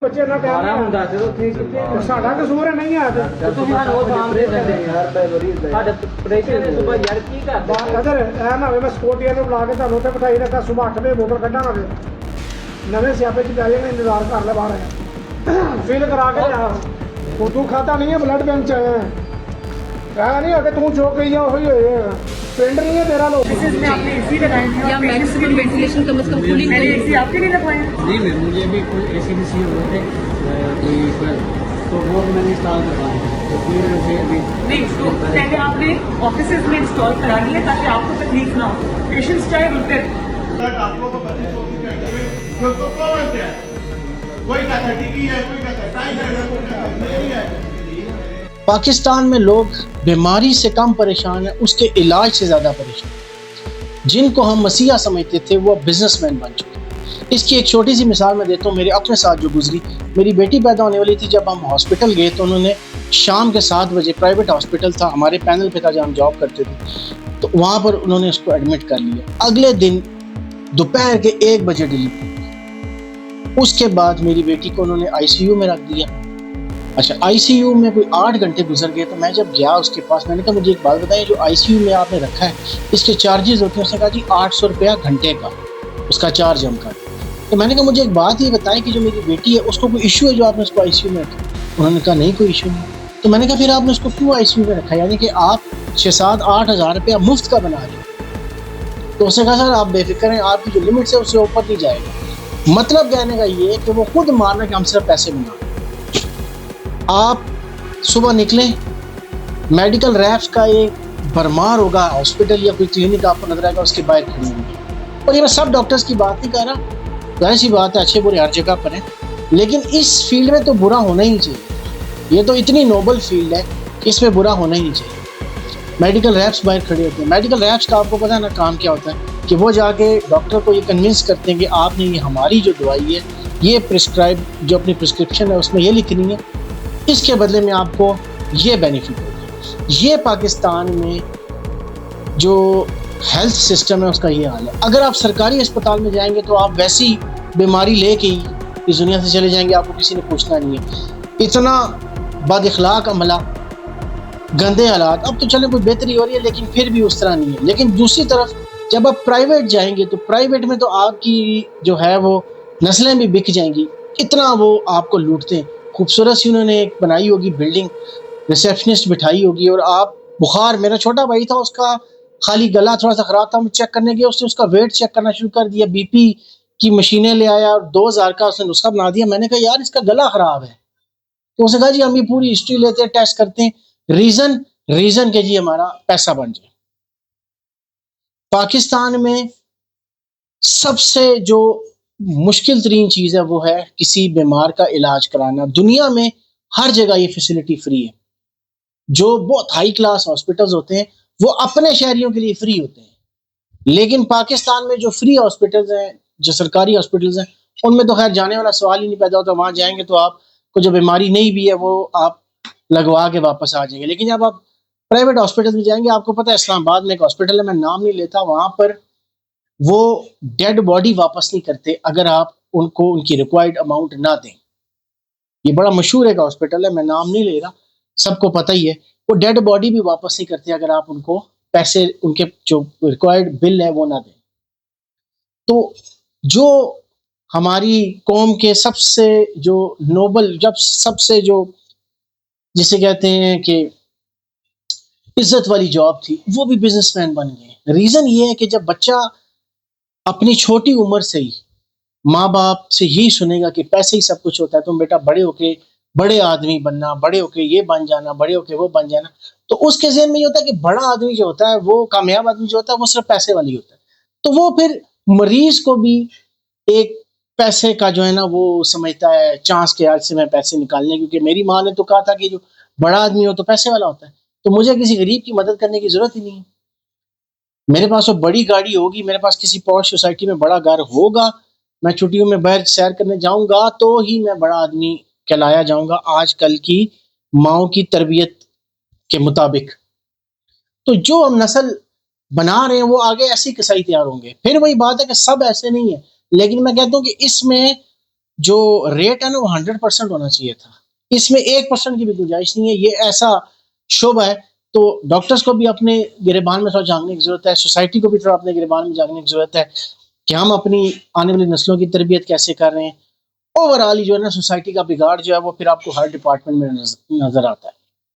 ਬੱਚੇ ਨਾ ਸਾਰਾ ਹੁੰਦਾ ਤੇ ਉੱਥੇ ਕਿੱਥੇ ਸਾਡਾ ਕਸੂਰ ਨਹੀਂ ਆ ਤੇ ਤੁਸੀਂ ਸਾਨੂੰ ਉਹ ਕੰਮ ਦੇ ਦਿੰਦੇ ਯਾਰ ਸਾਡੇ ਪ੍ਰੈਸ਼ਰ ਨੇ ਸੁਬਾ ਯਾਰ ਕੀ ਕਰਦੇ ਕਦਰ ਐ ਨਾ ਹੋਵੇ ਮੈਂ ਸਪੋਰਟੀਆਂ ਨੂੰ ਬੁਲਾ ਕੇ ਤੁਹਾਨੂੰ ਉੱਥੇ ਬਿਠਾਈ ਰੱਖਾਂ ਸੁਬਾ 8 ਵਜੇ ਬੋਤਲ ਕੱਢਾਂ ਨਾ ਨਵੇਂ ਸਿਆਪੇ ਚ ਪੈ ਜਾਣੇ ਇੰਤਜ਼ਾਰ ਕਰ ਲੈ ਬਾਹਰ ਆਇਆ ਫਿਲ ਕਰਾ ਕੇ ਲਿਆ ਤੂੰ ਖਾਤਾ ਨਹੀਂ ਹੈ ਬਲੱਡ ਬੈਂਕ ਚ ਆਇਆ ਐ ਨਹੀਂ ਹੋਵੇ ਤੂੰ ਜੋ ਕਹੀ ਜਾ ਉਹੀ ਹੋਏ पिंड नहीं है तेरा लोग में आपने एसी लगाए हैं या मैक्सिमम वेंटिलेशन कम से कम कूलिंग मैंने एसी आपके लिए लगवाए हैं नहीं मैम मुझे भी कोई एसी सी हुए थे कोई तो वो मैंने इंस्टॉल करवाए तो फिर मुझे अभी नहीं तो पहले आपने ऑफिसेज में इंस्टॉल करा लिया ताकि आपको तकलीफ ना हो पेशेंट्स चाहे रुकते डॉक्टरों को 32-34 घंटे में जो तो कौन है कोई कहता टीवी है कोई कहता टाइम है कोई कहता नहीं है। पाकिस्तान में लोग बीमारी से कम परेशान हैं, उसके इलाज से ज़्यादा परेशान। जिनको हम मसीहा समझते थे वो बिजनेसमैन बन चुके। इसकी एक छोटी सी मिसाल मैं देता हूँ, मेरे अपने साथ जो गुजरी। मेरी बेटी पैदा होने वाली थी, जब हम हॉस्पिटल गए तो उन्होंने शाम के 7 बजे, प्राइवेट हॉस्पिटल था हमारे पैनल पे था जहाँ हम जॉब करते थे, तो वहाँ पर उन्होंने उसको एडमिट कर लिया। अगले दिन दोपहर के 1 बजे डिलीवरी। उसके बाद मेरी बेटी को उन्होंने ICU में रख दिया। अच्छा, ICU में कोई 8 घंटे गुजर गए तो मैं जब गया उसके पास, मैंने कहा मुझे एक बात बताइए, जो ICU में आपने रखा है इसके चार्जेस होते हैं? उसने कहा जी 800 रुपया घंटे का उसका चार्ज हम कर। तो मैंने कहा मुझे एक बात ये बताएं कि जो मेरी बेटी है उसको कोई इशू है जो आपने उसको ICU में रखा? उन्होंने कहा नहीं कोई इशू नहीं। तो मैंने कहा फिर आपने उसको क्यों ICU में रखा? यानी कि आप 6-7-8 हज़ार रुपया मुफ्त का बना रहे हो। तो उसने कहा सर आप बेफिक्र हैं, आपकी जो लिमिट है उससे ऊपर नहीं जाएगा। मतलब कहने का ये है कि वो खुद मान रहे कि हम सिर्फ पैसे बना। आप सुबह निकलें, मेडिकल रैप्स का एक भरमार होगा, हॉस्पिटल या कोई क्लिनिक आपको नजर आएगा उसके बाहर खड़ी होंगी। और ये मैं सब डॉक्टर्स की बात नहीं कर रहा, जाहिर सी बात है अच्छे बुरे हर जगह पर हैं, लेकिन इस फील्ड में तो बुरा होना ही चाहिए। ये तो इतनी नोबल फील्ड है कि इसमें बुरा होना ही नहीं चाहिए। मेडिकल रैप्स बाहर खड़े होते हैं। मेडिकल रैप्स का आपको पता है ना काम क्या होता है, कि वो जाके डॉक्टर को ये कन्विंस करते हैं कि आपने ये हमारी जो दवाई है ये प्रिस्क्राइब, जो अपनी प्रिस्क्रिप्शन है उसमें ये लिखनी है, इसके बदले में आपको ये बेनिफिट होगा। ये पाकिस्तान में जो हेल्थ सिस्टम है उसका ये हाल है। अगर आप सरकारी अस्पताल में जाएंगे तो आप वैसी बीमारी लेके ही इस दुनिया से चले जाएंगे, आपको किसी ने पूछना नहीं है। इतना बद-इखलाक अमला, गंदे हालात। अब तो चले कोई बेहतरी हो रही है लेकिन फिर भी उस तरह नहीं है। लेकिन दूसरी तरफ जब आप प्राइवेट जाएंगे तो प्राइवेट में तो आपकी जो है वो नस्लें भी बिक जाएंगी, इतना वो आपको लूटते हैं। खूबसूरत सी उन्होंने एक बनाई होगी बिल्डिंग, रिसेप्शनिस्ट बिठाई होगी, और आप बुखार, मेरा छोटा भाई था उसका खाली गला थोड़ा सा ख़राब था, हम चेक करने गए, उसने उसका वेट चेक करना शुरू कर दिया, BP की मशीनें ले आया और 2000 का उसने नुस्खा बना दिया। मैंने कहा यार इसका गला ख़राब है। तो उसने कहा जी हम ये पूरी हिस्ट्री लेते हैं, टेस्ट करते हैं, रीज़न के जी हमारा पैसा बन जाए। पाकिस्तान में सबसे जो मुश्किल तरीन चीज़ है वो है किसी बीमार का इलाज कराना। दुनिया में हर जगह ये फैसिलिटी फ्री है। जो बहुत हाई क्लास हॉस्पिटल्स होते हैं वो अपने शहरियों के लिए फ्री होते हैं, लेकिन पाकिस्तान में जो फ्री हॉस्पिटल्स हैं, जो सरकारी हॉस्पिटल्स हैं, उनमें तो खैर जाने वाला सवाल ही नहीं पैदा होता। वहाँ जाएंगे तो आपको जो बीमारी नहीं भी है वो आप लगवा के वापस आ जाएंगे। लेकिन जब आप प्राइवेट हॉस्पिटल में जाएंगे, आपको पता है इस्लामाबाद में एक हॉस्पिटल है, मैं नाम नहीं लेता, वहाँ पर वो डेड बॉडी वापस नहीं करते अगर आप उनको उनकी रिक्वायर्ड अमाउंट ना दें। ये बड़ा मशहूर एक हॉस्पिटल है, मैं नाम नहीं ले रहा, सबको पता ही है। वो डेड बॉडी भी वापस नहीं करते अगर आप उनको पैसे, उनके जो रिक्वायर्ड बिल है वो ना दें। तो जो हमारी कौम के सबसे जो नोबल, जब सबसे जो जिसे कहते हैं कि इज्जत वाली जॉब थी, वो भी बिजनेसमैन बन गए। रीज़न ये है कि जब बच्चा अपनी छोटी उम्र से ही माँ बाप से यही सुनेगा कि पैसे ही सब कुछ होता है, तुम बेटा बड़े होके बड़े आदमी बनना, बड़े होके ये बन जाना, बड़े होके वो बन जाना, तो उसके ज़हन में ये होता है कि बड़ा आदमी जो होता है, वो कामयाब आदमी जो होता है, वो सिर्फ पैसे वाली होता है। तो वो फिर मरीज को भी एक पैसे का जो है ना वो समझता है, चांस के हाथ से मैं पैसे निकालने, क्योंकि मेरी माँ ने तो कहा था कि जो बड़ा आदमी हो तो पैसे वाला होता है, तो मुझे किसी गरीब की मदद करने की ज़रूरत ही नहीं है। मेरे पास वो बड़ी गाड़ी होगी, मेरे पास किसी पॉश सोसाइटी में बड़ा घर होगा, मैं छुट्टियों में बाहर सैर करने जाऊंगा तो ही मैं बड़ा आदमी कहलाया जाऊंगा आजकल की माओ की तरबियत के मुताबिक। तो जो हम नस्ल बना रहे हैं वो आगे ऐसी कसाई तैयार होंगे। फिर वही बात है कि सब ऐसे नहीं है, लेकिन मैं कहता हूँ कि इसमें جو ریٹ ہے نا وہ 100% ہونا چاہیے تھا. اس میں 1% کی بھی گنجائش نہیں ہے. یہ ایسا شعبہ ہے تو ڈاکٹرز کو بھی اپنے گریبان میں تھوڑا جھانکنے کی ضرورت ہے, سوسائٹی کو بھی تھوڑا اپنے گریبان میں جھانکنے کی ضرورت ہے کہ ہم اپنی آنے والی نسلوں کی تربیت کیسے کر رہے ہیں. اوور آل جو ہے نا سوسائٹی کا بگاڑ جو ہے وہ پھر آپ کو ہر ڈپارٹمنٹ میں نظر آتا ہے.